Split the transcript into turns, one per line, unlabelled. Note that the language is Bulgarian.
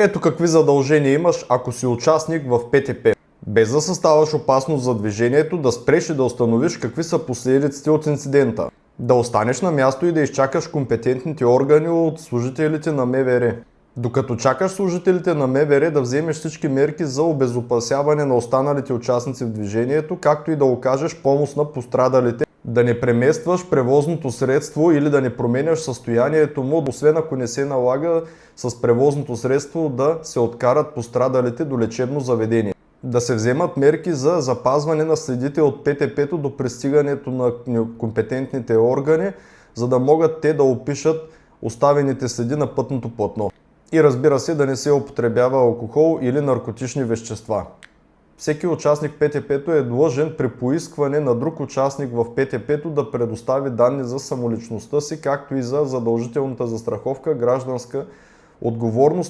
Ето какви задължения имаш, ако си участник в ПТП. Без да съставаш опасност за движението, да спреш и да установиш какви са последиците от инцидента. Да останеш на място и да изчакаш компетентните органи от служителите на МВР. Докато чакаш служителите на МВР да вземеш всички мерки за обезопасяване на останалите участници в движението, както и да окажеш помощ на пострадалите, да не преместваш превозното средство или да не променяш състоянието му, освен ако не се налага с превозното средство да се откарат пострадалите до лечебно заведение. Да се вземат мерки за запазване на следите от ПТП-то до пристигането на компетентните органи, за да могат те да опишат оставените следи на пътното платно. И разбира се, да не се употребява алкохол или наркотични вещества. Всеки участник в ПТП-то е длъжен при поискване на друг участник в ПТП-то да предостави данни за самоличността си, както и за задължителната застраховка, гражданска отговорност